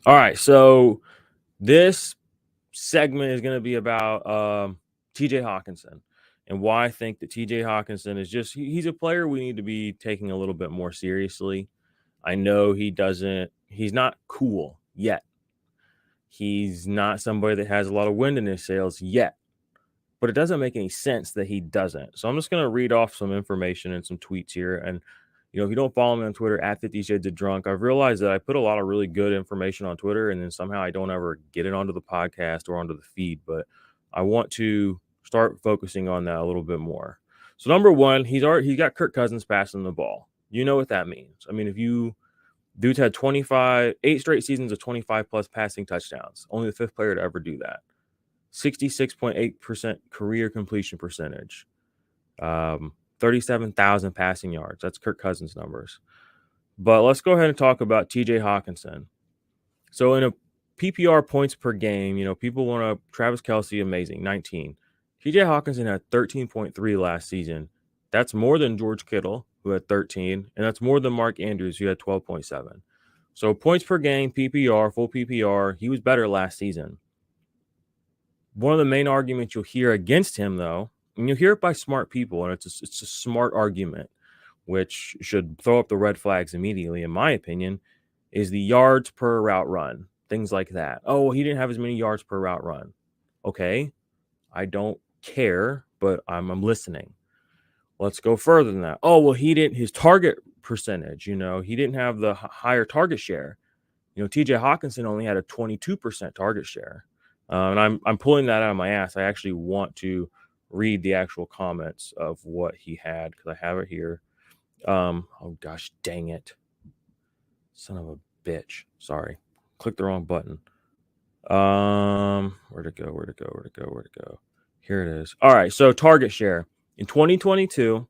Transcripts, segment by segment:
All right, so this segment is going to be about TJ Hockenson and why I think that TJ Hockenson is just he's a player we need to be taking a little bit more seriously. I know he's not cool yet. He's not somebody that has a lot of wind in his sails yet. But it doesn't make any sense that he doesn't. So I'm just going to read off some information and some tweets here. And, if you don't follow me on Twitter at 50 Shades of Drunk, I've realized that I put a lot of really good information on Twitter and then somehow I don't ever get it onto the podcast or onto the feed. But I want to start focusing on that a little bit more. So number one, he's got Kirk Cousins passing the ball. You know what that means. I mean, if you dude's had 8 straight seasons of 25 plus passing touchdowns, only the 5th player to ever do that. 66.8% career completion percentage, 37,000 passing yards. That's Kirk Cousins numbers. But let's go ahead and talk about TJ Hockenson. So in a PPR points per game, people want to Travis Kelce, amazing, 19. TJ Hockenson had 13.3 last season. That's more than George Kittle, who had 13, and that's more than Mark Andrews, who had 12.7. So points per game, PPR, full PPR, he was better last season. One of the main arguments you'll hear against him, though, and you'll hear it by smart people, and it's a smart argument, which should throw up the red flags immediately, in my opinion, is the yards per route run, things like that. Oh, he didn't have as many yards per route run. Okay, I don't care, but I'm listening. Let's go further than that. Oh, well, his target percentage, he didn't have the higher target share. TJ Hockenson only had a 22% target share. And I'm pulling that out of my ass. I actually want to read the actual comments of what he had because I have it here. Oh gosh, dang it. Son of a bitch. Sorry. Clicked the wrong button. Where'd it go? Here it is. All right, so target share. In 2022,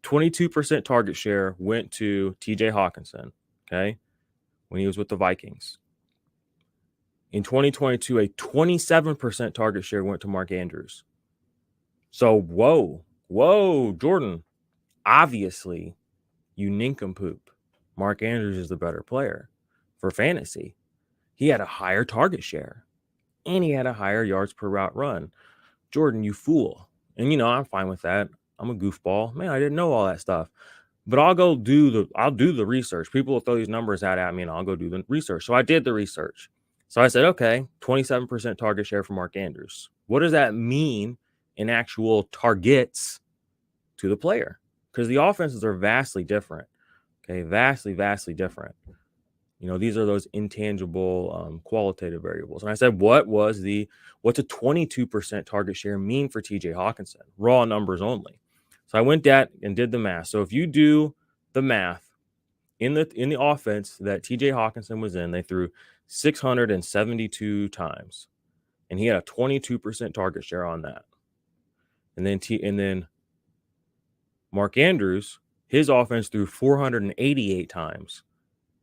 22% target share went to TJ Hockenson, okay, when he was with the Vikings. In 2022, a 27% target share went to Mark Andrews. So, whoa, Jordan. Obviously, you nincompoop. Mark Andrews is the better player for fantasy. He had a higher target share, and he had a higher yards per route run. Jordan, you fool. And, I'm fine with that. I'm a goofball. Man, I didn't know all that stuff. But I'll do the research. People will throw these numbers out at me, and I'll go do the research. So I did the research. So I said, okay, 27% target share for Mark Andrews. What does that mean in actual targets to the player? Because the offenses are vastly different. Okay, vastly different. These are those intangible qualitative variables. And I said, what's a 22% target share mean for TJ Hockenson? Raw numbers only. So I went that and did the math. So if you do the math in the offense that TJ Hockenson was in, they threw 672 times, and he had a 22% target share on that. And then Mark Andrews, his offense threw 488 times.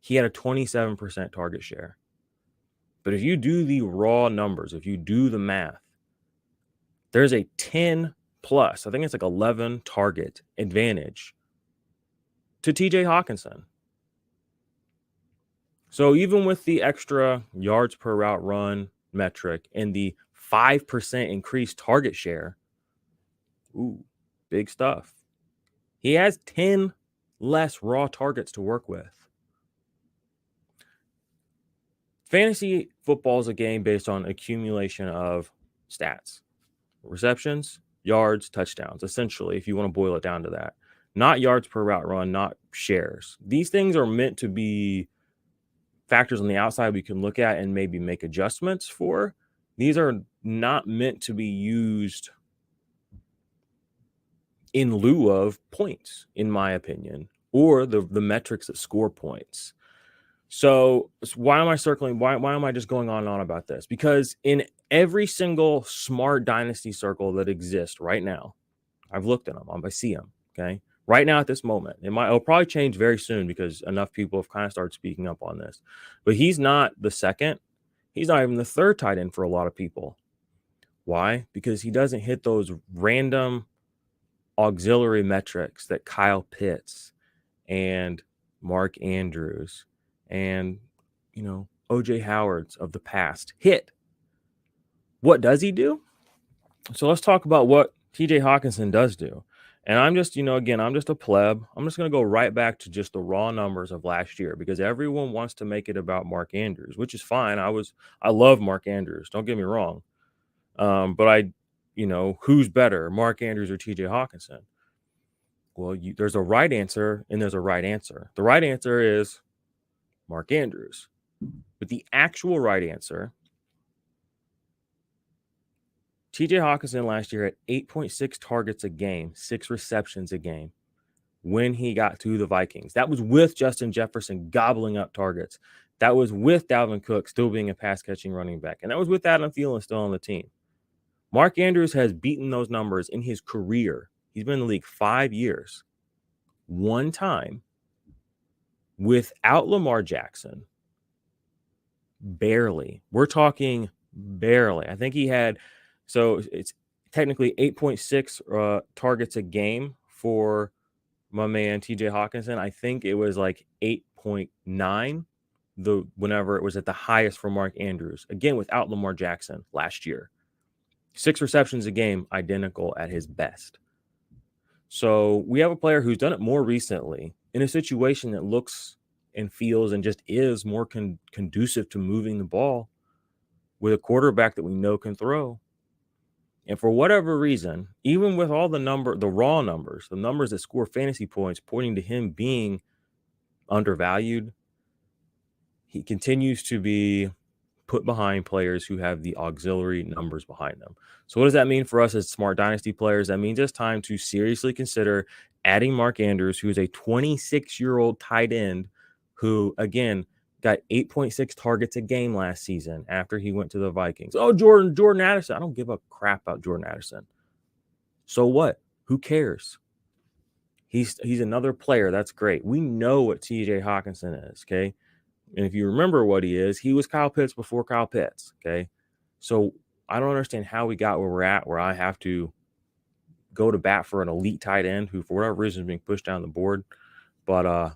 He had a 27% target share. But if you do the raw numbers, if you do the math, there's a 10 plus, I think it's like 11 target advantage to TJ Hockenson. So even with the extra yards per route run metric and the 5% increased target share, big stuff. He has 10 less raw targets to work with. Fantasy football is a game based on accumulation of stats, receptions, yards, touchdowns, essentially, if you want to boil it down to that. Not yards per route run, not shares. These things are meant to be factors on the outside we can look at and maybe make adjustments for. These are not meant to be used in lieu of points, in my opinion, or the metrics that score points. So why am I circling? Why am I just going on and on about this? Because in every single smart dynasty circle that exists right now, I've looked at them. I see them. Okay. Right now at this moment, it'll probably change very soon because enough people have kind of started speaking up on this. But he's not the second. He's not even the third tight end for a lot of people. Why? Because he doesn't hit those random auxiliary metrics that Kyle Pitts and Mark Andrews and O.J. Howards of the past hit. What does he do? So let's talk about what TJ Hockenson does do. And I'm just, again, I'm just a pleb. I'm just going to go right back to just the raw numbers of last year because everyone wants to make it about Mark Andrews, which is fine. I love Mark Andrews. Don't get me wrong. But who's better, Mark Andrews or TJ Hockenson? Well, there's a right answer and there's a right answer. The right answer is Mark Andrews. But the actual right answer, TJ Hockenson last year had 8.6 targets a game, 6 receptions a game when he got to the Vikings. That was with Justin Jefferson gobbling up targets. That was with Dalvin Cook still being a pass-catching running back. And that was with Adam Thielen still on the team. Mark Andrews has beaten those numbers in his career. He's been in the league 5 years. One time without Lamar Jackson. Barely. We're talking barely. I think he had, so it's technically 8.6 targets a game for my man TJ Hockenson. I think it was like 8.9 whenever it was at the highest for Mark Andrews. Again, without Lamar Jackson last year. 6 receptions a game, identical at his best. So we have a player who's done it more recently in a situation that looks and feels and just is more conducive to moving the ball with a quarterback that we know can throw. And for whatever reason, even with all the raw numbers, the numbers that score fantasy points pointing to him being undervalued, he continues to be put behind players who have the auxiliary numbers behind them. So what does that mean for us as smart dynasty players? That means it's time to seriously consider adding Mark Andrews, who is a 26-year-old tight end who, again, got 8.6 targets a game last season after he went to the Vikings. Oh, Jordan Addison. I don't give a crap about Jordan Addison. So what? Who cares? He's another player. That's great. We know what TJ Hockenson is, okay? And if you remember what he was Kyle Pitts before Kyle Pitts, okay? So I don't understand how we got where we're at, where I have to go to bat for an elite tight end who, for whatever reason, is being pushed down the board. But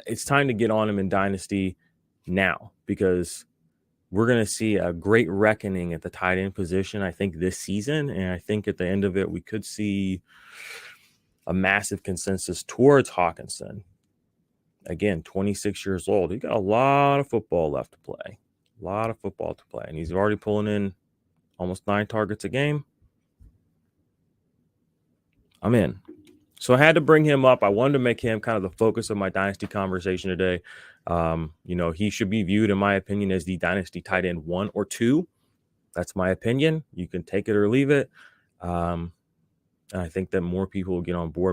it's time to get on him in Dynasty now because we're going to see a great reckoning at the tight end position, I think, this season. And I think at the end of it, we could see a massive consensus towards Hockenson. Again, 26 years old. He's got a lot of football left to play. A lot of football to play. And he's already pulling in almost 9 targets a game. I'm in. So I had to bring him up. I wanted to make him kind of the focus of my Dynasty conversation today. He should be viewed, in my opinion, as the Dynasty tight end 1 or 2. That's my opinion. You can take it or leave it. And I think that more people will get on board with